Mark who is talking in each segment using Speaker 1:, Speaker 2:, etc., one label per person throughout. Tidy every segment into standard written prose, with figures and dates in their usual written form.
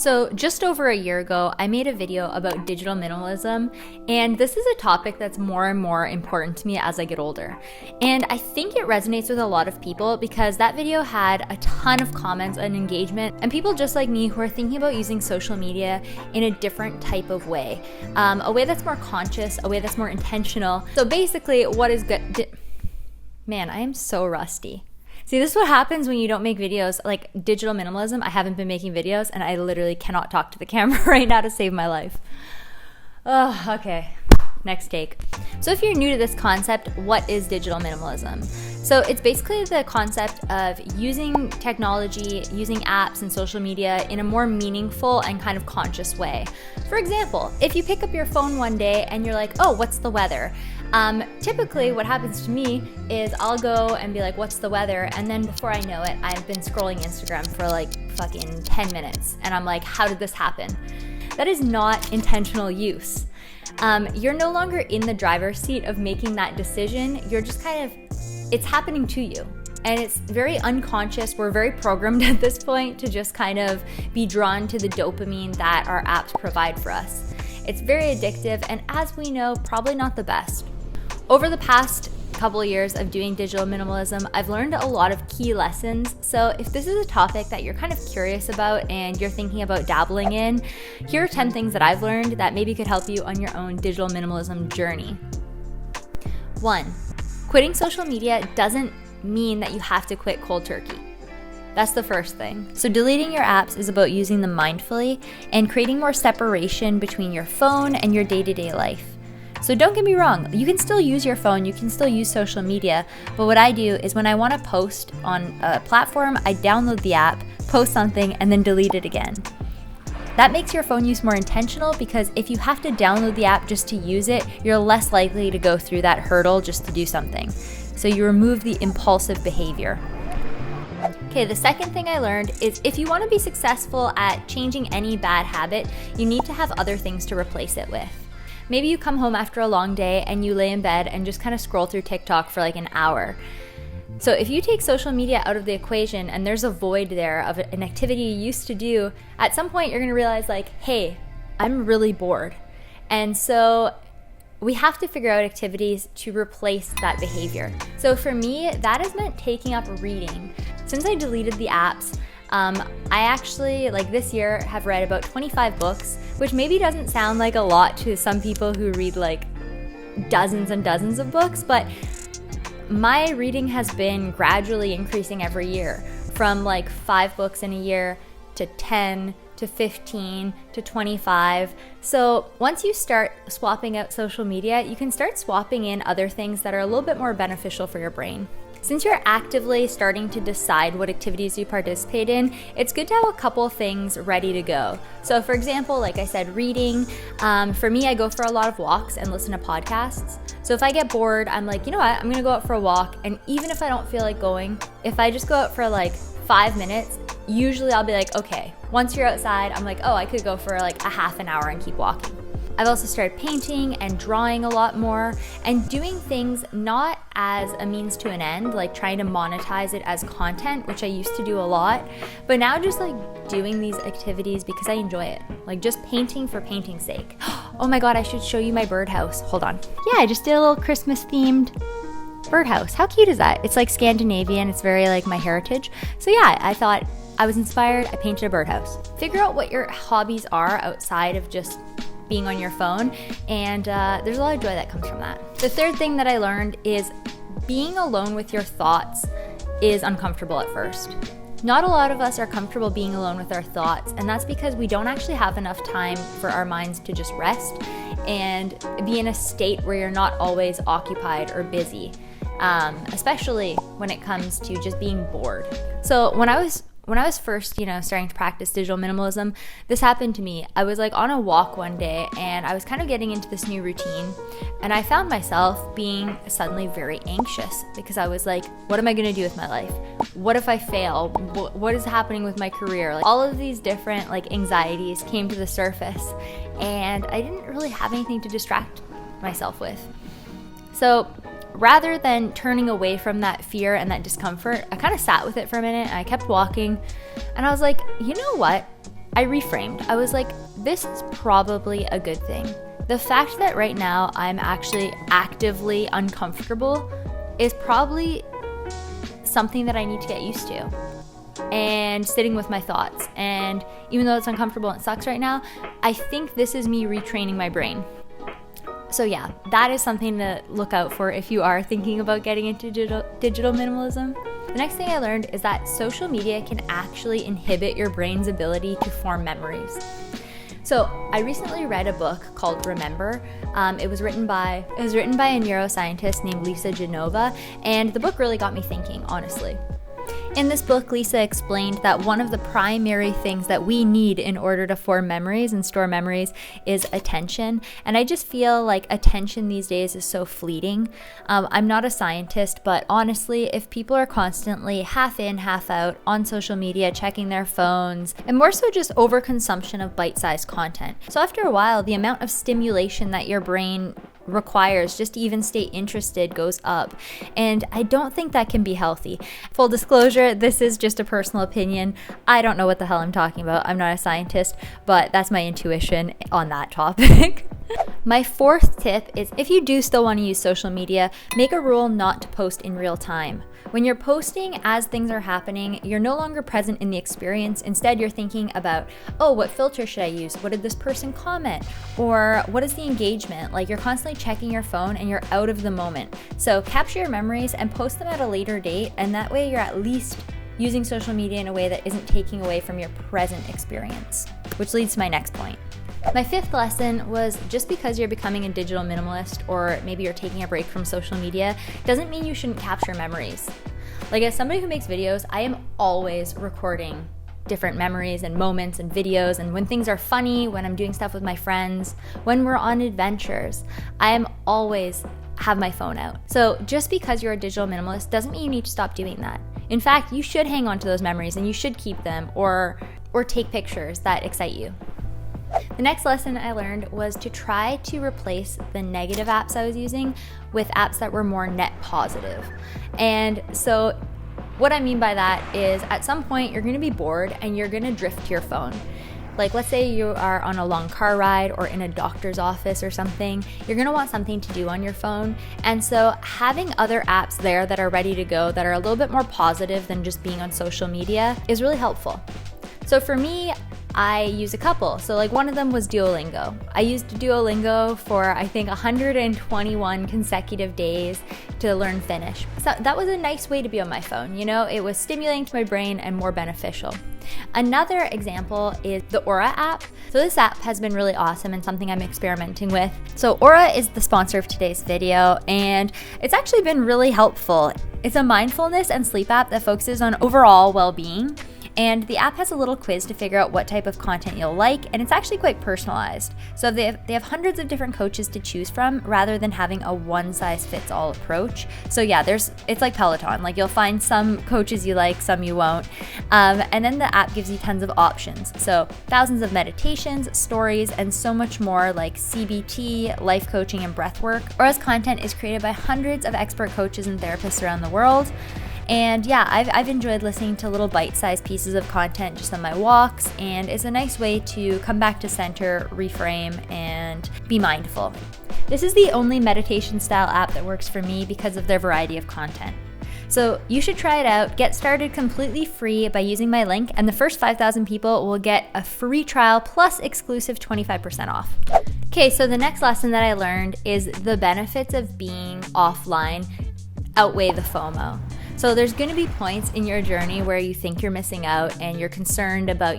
Speaker 1: So just over a year ago, I made a video about digital minimalism, and this is a topic that's more and more important to me as I get older. And I think it resonates with a lot of people because that video had a ton of comments and engagement, and people just like me who are thinking about using social media in a different type of way, a way that's more conscious, a way that's more intentional. So basically, what is good? Man, I am so rusty. See, this is what happens when you don't make videos. Like digital minimalism, I haven't been making videos and I literally cannot talk to the camera right now to save my life. Oh, okay. Next take. So if you're new to this concept, what is digital minimalism? So it's basically the concept of using technology, using apps and social media in a more meaningful and kind of conscious way. For example, if you pick up your phone one day and you're like, oh, what's the weather? Typically what happens to me is I'll go and be like, what's the weather? And then before I know it, I've been scrolling Instagram for like fucking 10 minutes. And I'm like, how did this happen? That is not intentional use. You're no longer in the driver's seat of making that decision. You're just kind of, it's happening to you. And it's very unconscious. We're very programmed at this point to just kind of be drawn to the dopamine that our apps provide for us. It's very addictive, and as we know, probably not the best. Over the past couple of years of doing digital minimalism, I've learned a lot of key lessons. So if this is a topic that you're kind of curious about and you're thinking about dabbling in, here are 10 things that I've learned that maybe could help you on your own digital minimalism journey. 1, quitting social media doesn't mean that you have to quit cold turkey. That's the first thing. So deleting your apps is about using them mindfully and creating more separation between your phone and your day-to-day life. So don't get me wrong, you can still use your phone, you can still use social media, but what I do is when I want to post on a platform, I download the app, post something, and then delete it again. That makes your phone use more intentional because if you have to download the app just to use it, you're less likely to go through that hurdle just to do something. So you remove the impulsive behavior. Okay, the second thing I learned is if you want to be successful at changing any bad habit, you need to have other things to replace it with. Maybe you come home after a long day and you lay in bed and just kind of scroll through TikTok for like an hour. So if you take social media out of the equation and there's a void there of an activity you used to do, at some point you're going to realize like, hey, I'm really bored. And so we have to figure out activities to replace that behavior. So for me, that has meant taking up reading. Since I deleted the apps, I actually, like this year, have read about 25 books, which maybe doesn't sound like a lot to some people who read like dozens and dozens of books, but my reading has been gradually increasing every year from like 5 books in a year to 10 to 15 to 25. So once you start swapping out social media, you can start swapping in other things that are a little bit more beneficial for your brain. Since you're actively starting to decide what activities you participate in, it's good to have a couple things ready to go. So for example, like I said, reading. For me, I go for a lot of walks and listen to podcasts. So if I get bored, I'm like, you know what, I'm gonna go out for a walk. And even if I don't feel like going, if I just go out for like 5 minutes, usually I'll be like, okay, once you're outside, I'm like, oh, I could go for like a half an hour and keep walking. I've also started painting and drawing a lot more and doing things not as a means to an end, like trying to monetize it as content, which I used to do a lot, but now just like doing these activities because I enjoy it, like just painting for painting's sake. Oh my God, I should show you my birdhouse. Hold on. Yeah, I just did a little Christmas themed birdhouse. How cute is that? It's like Scandinavian. It's very like my heritage. So yeah, I thought I was inspired. I painted a birdhouse. Figure out what your hobbies are outside of just being on your phone, and there's a lot of joy that comes from that. The third thing that I learned is being alone with your thoughts is uncomfortable at first. Not a lot of us are comfortable being alone with our thoughts, and that's because we don't actually have enough time for our minds to just rest and be in a state where you're not always occupied or busy, especially when it comes to just being bored. So when I was first, starting to practice digital minimalism, this happened to me. I was like on a walk one day and I was kind of getting into this new routine, and I found myself being suddenly very anxious because I was like, what am I going to do with my life? What if I fail? What is happening with my career? Like all of these different like anxieties came to the surface, and I didn't really have anything to distract myself with. So rather than turning away from that fear and that discomfort, I kind of sat with it for a minute and I kept walking, and I was like, you know what? I reframed. I was like, this is probably a good thing. The fact that right now I'm actually actively uncomfortable is probably something that I need to get used to. And sitting with my thoughts. And even though it's uncomfortable and it sucks right now, I think this is me retraining my brain. So yeah, that is something to look out for if you are thinking about getting into digital minimalism. The next thing I learned is that social media can actually inhibit your brain's ability to form memories. So I recently read a book called Remember. It was written by a neuroscientist named Lisa Genova, and the book really got me thinking, honestly. In this book, Lisa explained that one of the primary things that we need in order to form memories and store memories is attention. And I just feel like attention these days is so fleeting. I'm not a scientist, but honestly, if people are constantly half in, half out on social media, checking their phones, and more so just overconsumption of bite-sized content. So after a while, the amount of stimulation that your brain requires just to even stay interested goes up, and I don't think that can be healthy. Full disclosure, this is just a personal opinion. I don't know what the hell I'm talking about. I'm not a scientist, but that's my intuition on that topic. My fourth tip is, if you do still want to use social media, make a rule not to post in real time. When you're posting as things are happening, you're no longer present in the experience. Instead, you're thinking about, oh, what filter should I use? What did this person comment? Or what is the engagement? Like, you're constantly checking your phone and you're out of the moment. So capture your memories and post them at a later date, and that way you're at least using social media in a way that isn't taking away from your present experience. Which leads to my next point. My fifth lesson was, just because you're becoming a digital minimalist, or maybe you're taking a break from social media, doesn't mean you shouldn't capture memories. Like, as somebody who makes videos, I am always recording different memories and moments and videos, and when things are funny, when I'm doing stuff with my friends, when we're on adventures, I am always have my phone out. So just because you're a digital minimalist doesn't mean you need to stop doing that. In fact, you should hang on to those memories and you should keep them, or take pictures that excite you. The next lesson I learned was to try to replace the negative apps I was using with apps that were more net positive. And so what I mean by that is, at some point you're going to be bored and you're going to drift to your phone. Like, let's say you are on a long car ride or in a doctor's office or something, you're going to want something to do on your phone. And so having other apps there that are ready to go, that are a little bit more positive than just being on social media, is really helpful. So for me, I use a couple. So like, one of them was Duolingo. I used Duolingo for, I think, 121 consecutive days to learn Finnish. So that was a nice way to be on my phone. You know, it was stimulating to my brain and more beneficial. Another example is the Aura app. So this app has been really awesome and something I'm experimenting with. So Aura is the sponsor of today's video, and it's actually been really helpful. It's a mindfulness and sleep app that focuses on overall well-being. And the app has a little quiz to figure out what type of content you'll like, and it's actually quite personalized. So they have hundreds of different coaches to choose from, rather than having a one-size-fits-all approach. So yeah, it's like Peloton. Like, you'll find some coaches you like, some you won't. And then the app gives you tons of options. So thousands of meditations, stories, and so much more, like CBT, life coaching, and breath work. Aura's content is created by hundreds of expert coaches and therapists around the world. And yeah, I've enjoyed listening to little bite-sized pieces of content just on my walks, and it's a nice way to come back to center, reframe, and be mindful. This is the only meditation-style app that works for me because of their variety of content. So you should try it out. Get started completely free by using my link, and the first 5,000 people will get a free trial plus exclusive 25% off. Okay, so the next lesson that I learned is the benefits of being offline outweigh the FOMO. So there's going to be points in your journey where you think you're missing out and you're concerned about,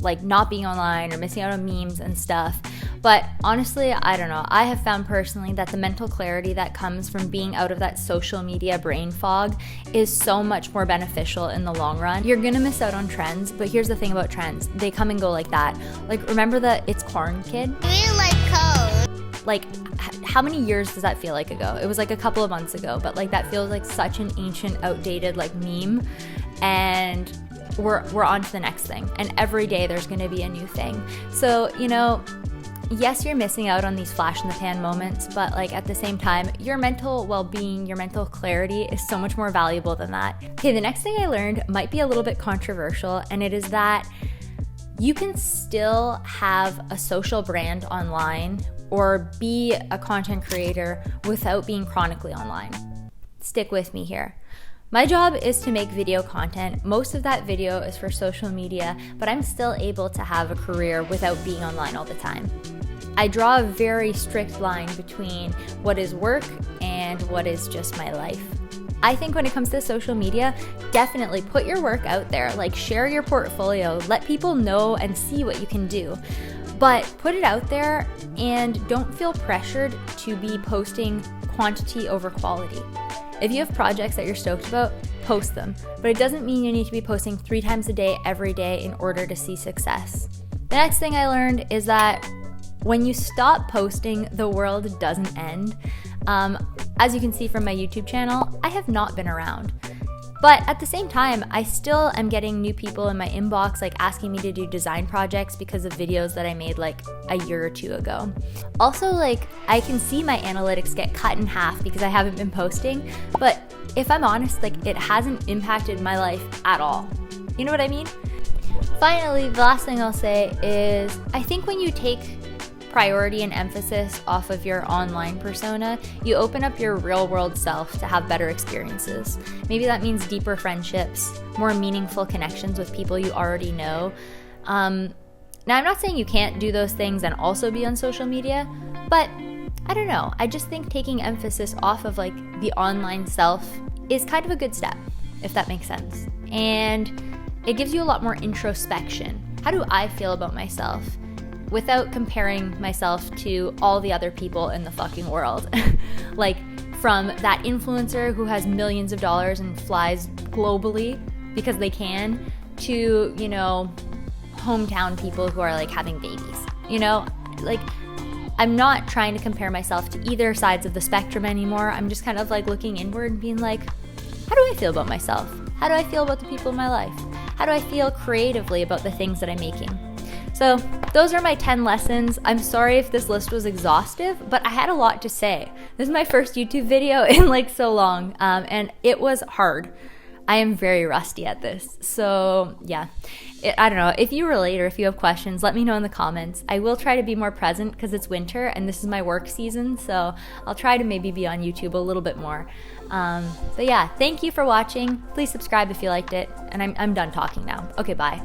Speaker 1: like not being online or missing out on memes and stuff. But honestly, I don't know. I have found personally that the mental clarity that comes from being out of that social media brain fog is so much more beneficial in the long run. You're going to miss out on trends, but here's the thing about trends. They come and go like that. Like, remember the It's Corn kid?
Speaker 2: We like code.
Speaker 1: Like, how many years does that feel like ago? It was like a couple of months ago, but like that feels like such an ancient, outdated like meme. And we're on to the next thing. And every day there's going to be a new thing. So, yes, you're missing out on these flash in the pan moments, but like at the same time, your mental well-being, your mental clarity is so much more valuable than that. Okay, the next thing I learned might be a little bit controversial, and it is that you can still have a social brand online or be a content creator without being chronically online. Stick with me here. My job is to make video content. Most of that video is for social media, but I'm still able to have a career without being online all the time. I draw a very strict line between what is work and what is just my life. I think when it comes to social media, definitely put your work out there, like share your portfolio, let people know and see what you can do. But put it out there and don't feel pressured to be posting quantity over quality. If you have projects that you're stoked about, post them. But it doesn't mean you need to be posting 3 times a day, every day in order to see success. The next thing I learned is that when you stop posting, the world doesn't end. As you can see from my YouTube channel, I have not been around. But at the same time, I still am getting new people in my inbox like asking me to do design projects because of videos that I made like a year or 2 ago. Also, like I can see my analytics get cut in half because I haven't been posting, but if I'm honest, like it hasn't impacted my life at all. You know what I mean? Finally, the last thing I'll say is I think when you take priority and emphasis off of your online persona, you open up your real world self to have better experiences. Maybe that means deeper friendships, more meaningful connections with people you already know. Now, I'm not saying you can't do those things and also be on social media, but I don't know. I just think taking emphasis off of like the online self is kind of a good step, if that makes sense. And it gives you a lot more introspection. How do I feel about myself? Without comparing myself to all the other people in the fucking world. Like from that influencer who has millions of dollars and flies globally because they can, to, you know, hometown people who are like having babies. You know, like I'm not trying to compare myself to either sides of the spectrum anymore. I'm just kind of like looking inward and being like, how do I feel about myself? How do I feel about the people in my life? How do I feel creatively about the things that I'm making? So those are my 10 lessons. I'm sorry if this list was exhaustive, but I had a lot to say. This is my first YouTube video in like so long, and it was hard. I am very rusty at this. So yeah, I don't know. If you relate or if you have questions, let me know in the comments. I will try to be more present because it's winter and this is my work season. So I'll try to maybe be on YouTube a little bit more. But yeah, thank you for watching. Please subscribe if you liked it. And I'm done talking now. Okay, bye.